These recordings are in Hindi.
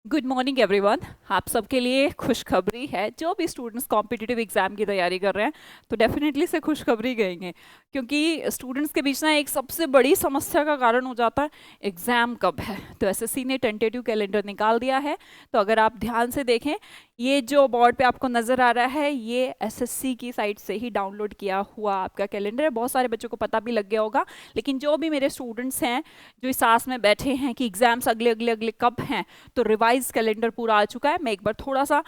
Good morning everyone. आप सबके लिए खुशखबरी है। जो भी स्टूडेंट्स कॉम्पिटिटिव एग्जाम की तैयारी कर रहे हैं तो डेफिनेटली से खुशखबरी कहेंगे, क्योंकि स्टूडेंट्स के बीच ना एक सबसे बड़ी समस्या का कारण हो जाता है एग्जाम कब है। तो एसएससी ने टेंटेटिव कैलेंडर निकाल दिया है। तो अगर आप ध्यान से देखें, ये जो बोर्ड पे आपको नजर आ रहा है ये एसएससी की साइट से ही डाउनलोड किया हुआ आपका कैलेंडर है। बहुत सारे बच्चों को पता भी लग गया होगा, लेकिन जो भी मेरे स्टूडेंट्स हैं जो इस आस में बैठे हैं कि एग्जाम्स अगले अगले अगले कब हैं, तो रिवाइज कैलेंडर पूरा आ चुका है। मैं एक बार थोड़ा सा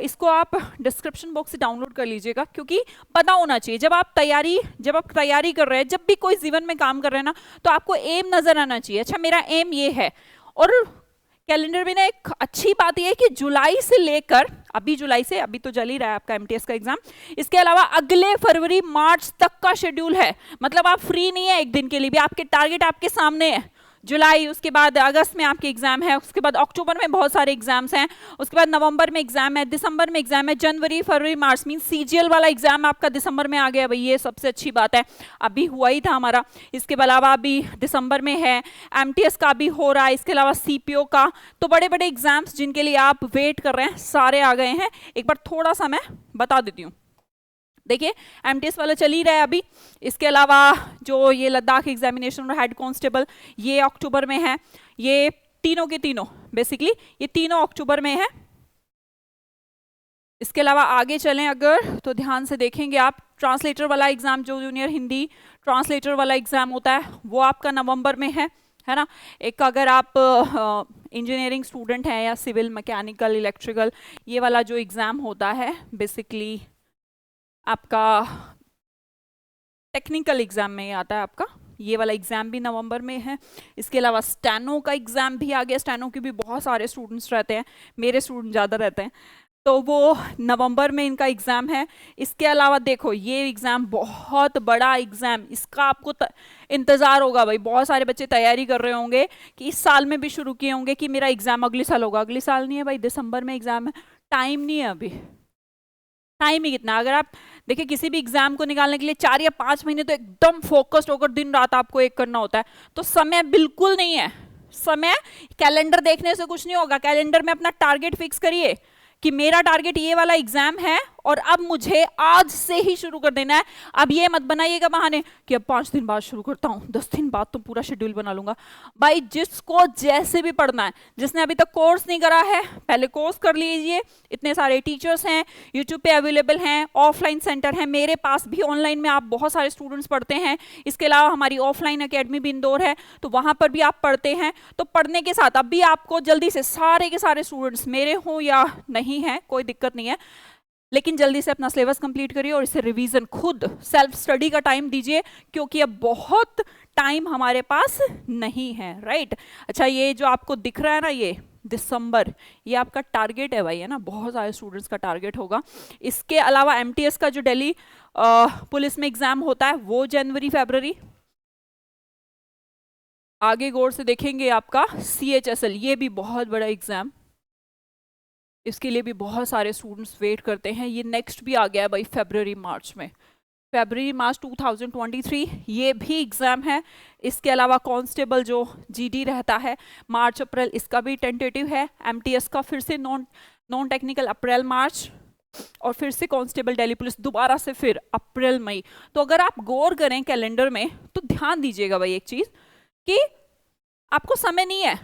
इसको आप डिस्क्रिप्शन बॉक्स से डाउनलोड कर लीजिएगा, क्योंकि पता होना चाहिए जब आप तैयारी कर रहे हैं, जब भी कोई जीवन में काम कर रहे हैं ना, तो आपको एम नजर आना चाहिए। अच्छा, मेरा एम ये है। और कैलेंडर में ना एक अच्छी बात यह है कि जुलाई से लेकर अभी तो चल ही रहा है आपका एमटीएस का एग्जाम, इसके अलावा अगले फरवरी मार्च तक का शेड्यूल है। मतलब आप फ्री नहीं है एक दिन के लिए भी। आपके टारगेट आपके सामने है। जुलाई, उसके बाद अगस्त में आपके एग्जाम है, उसके बाद अक्टूबर में बहुत सारे एग्जाम्स हैं, उसके बाद नवंबर में एग्जाम है, दिसंबर में एग्जाम है, जनवरी फरवरी मार्च मीन सीजीएल वाला एग्जाम आपका दिसंबर में आ गया भाई, ये सबसे अच्छी बात है। अभी हुआ ही था हमारा। इसके अलावा अभी दिसंबर में है, एमटीएस का भी हो रहा है, इसके अलावा सीपीओ का। तो बड़े बड़े एग्जाम्स जिनके लिए आप वेट कर रहे हैं सारे आ गए हैं। एक बार थोड़ा सा मैं बता देती हूँ। देखिए, एमटीएस वाला चल ही रहा है अभी। इसके अलावा जो ये लद्दाख एग्जामिनेशन और हेड कांस्टेबल, ये अक्टूबर में है। ये तीनों के तीनों बेसिकली ये तीनों अक्टूबर में है। इसके अलावा आगे चलें अगर तो ध्यान से देखेंगे आप, ट्रांसलेटर वाला एग्जाम जो जूनियर हिंदी ट्रांसलेटर वाला एग्जाम होता है वो आपका नवंबर में है ना। एक अगर आप इंजीनियरिंग स्टूडेंट हैं या सिविल मैकेनिकल इलेक्ट्रिकल, ये वाला जो एग्जाम होता है बेसिकली आपका टेक्निकल एग्जाम में आता है आपका, ये वाला एग्जाम भी नवंबर में है। इसके अलावा स्टेनो का एग्जाम भी आ गया। स्टेनो के भी बहुत सारे स्टूडेंट्स रहते हैं, मेरे स्टूडेंट ज़्यादा रहते हैं, तो वो नवंबर में इनका एग्जाम है। इसके अलावा देखो, ये एग्जाम बहुत बड़ा एग्जाम, इसका आपको इंतजार होगा भाई। बहुत सारे बच्चे तैयारी कर रहे होंगे कि इस साल में भी शुरू किए होंगे कि मेरा एग्जाम अगले साल होगा। अगले साल नहीं है भाई, दिसंबर में एग्जाम है। टाइम नहीं है अभी। टाइम ही कितना, अगर आप देखिए किसी भी एग्जाम को निकालने के लिए 4 या 5 महीने तो एकदम फोकस्ड होकर दिन रात आपको एक करना होता है। तो समय बिल्कुल नहीं है। समय कैलेंडर देखने से कुछ नहीं होगा। कैलेंडर में अपना टारगेट फिक्स करिए कि मेरा टारगेट ये वाला एग्जाम है और अब मुझे आज से ही शुरू कर देना है। अब ये मत बनाइएगा बहाने कि अब 5 दिन बाद शुरू करता हूँ, 10 दिन बाद तो पूरा शेड्यूल बना लूंगा। भाई जिसको जैसे भी पढ़ना है, जिसने अभी तक कोर्स नहीं करा है पहले कोर्स कर लीजिए। इतने सारे टीचर्स हैं यूट्यूब पे अवेलेबल हैं, ऑफलाइन सेंटर है, मेरे पास भी ऑनलाइन में आप बहुत सारे स्टूडेंट्स पढ़ते हैं। इसके अलावा हमारी ऑफलाइन अकेडमी भी इंदौर है, तो वहां पर भी आप पढ़ते हैं। तो पढ़ने के साथ अब भी आपको जल्दी से सारे के सारे स्टूडेंट्स मेरे हो या नहीं है कोई दिक्कत नहीं है, लेकिन जल्दी से अपना सिलेबस कंप्लीट करिए और इसे रिवीजन खुद सेल्फ स्टडी का टाइम दीजिए, क्योंकि अब बहुत टाइम हमारे पास नहीं है। राइट। अच्छा, ये जो आपको दिख रहा है ना, ये दिसंबर, ये आपका टारगेट है भाई, है ना। बहुत सारे स्टूडेंट्स का टारगेट होगा। इसके अलावा एमटीएस का जो दिल्ली पुलिस में एग्जाम होता है वो जनवरी फरवरी। आगे गौर से देखेंगे आपका सीएचएसएल, ये भी बहुत बड़ा एग्जाम, इसके लिए भी बहुत सारे स्टूडेंट्स वेट करते हैं। ये नेक्स्ट भी आ गया है भाई फरवरी मार्च में, फरवरी मार्च 2023 ये भी एग्जाम है। इसके अलावा कांस्टेबल जो जीडी रहता है मार्च अप्रैल, इसका भी टेंटेटिव है। एमटीएस का फिर से नॉन टेक्निकल अप्रैल मार्च, और फिर से कांस्टेबल दिल्ली पुलिस दोबारा से फिर अप्रैल मई। तो अगर आप गौर करें कैलेंडर में तो ध्यान दीजिएगा भाई एक चीज कि आपको समय नहीं है।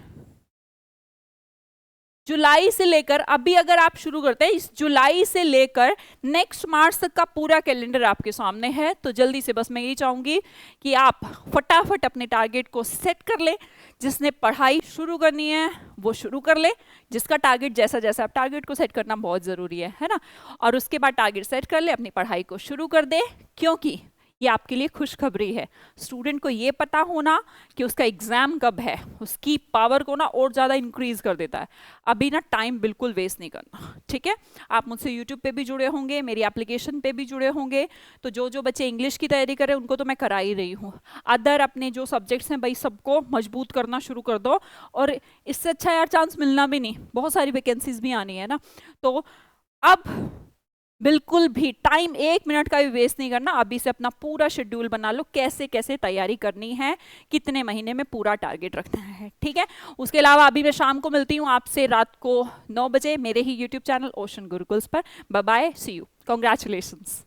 जुलाई से लेकर अभी अगर आप शुरू करते हैं, इस जुलाई से लेकर नेक्स्ट मार्च तक का पूरा कैलेंडर आपके सामने है। तो जल्दी से बस मैं यही चाहूंगी कि आप फटाफट अपने टारगेट को सेट कर ले। जिसने पढ़ाई शुरू करनी है वो शुरू कर ले, जिसका टारगेट जैसा जैसा आप टारगेट को सेट करना बहुत जरूरी है ना। और उसके बाद टारगेट सेट कर ले, अपनी पढ़ाई को शुरू कर दे, क्योंकि ये आपके लिए खुशखबरी है। स्टूडेंट को ये पता होना कि उसका एग्जाम कब है, उसकी पावर को ना और ज़्यादा इंक्रीज कर देता है। अभी ना टाइम बिल्कुल वेस्ट नहीं करना, ठीक है। आप मुझसे यूट्यूब पे भी जुड़े होंगे, मेरी एप्लीकेशन पे भी जुड़े होंगे। तो जो जो बच्चे इंग्लिश की तैयारी कर रहे हैं उनको तो मैं करा ही रही हूँ। अदर अपने जो सब्जेक्ट्स हैं भाई, सबको मजबूत करना शुरू कर दो। और इससे अच्छा यार चांस मिलना भी नहीं, बहुत सारी वैकेंसीज भी आनी है ना। तो अब बिल्कुल भी टाइम 1 मिनट का भी वेस्ट नहीं करना, अभी से अपना पूरा शेड्यूल बना लो, कैसे कैसे तैयारी करनी है, कितने महीने में पूरा टारगेट रखना है, ठीक है। उसके अलावा अभी मैं शाम को मिलती हूँ आपसे रात को 9 बजे मेरे ही यूट्यूब चैनल ओशन गुरुकुल्स पर। Bye bye, see you, congratulations.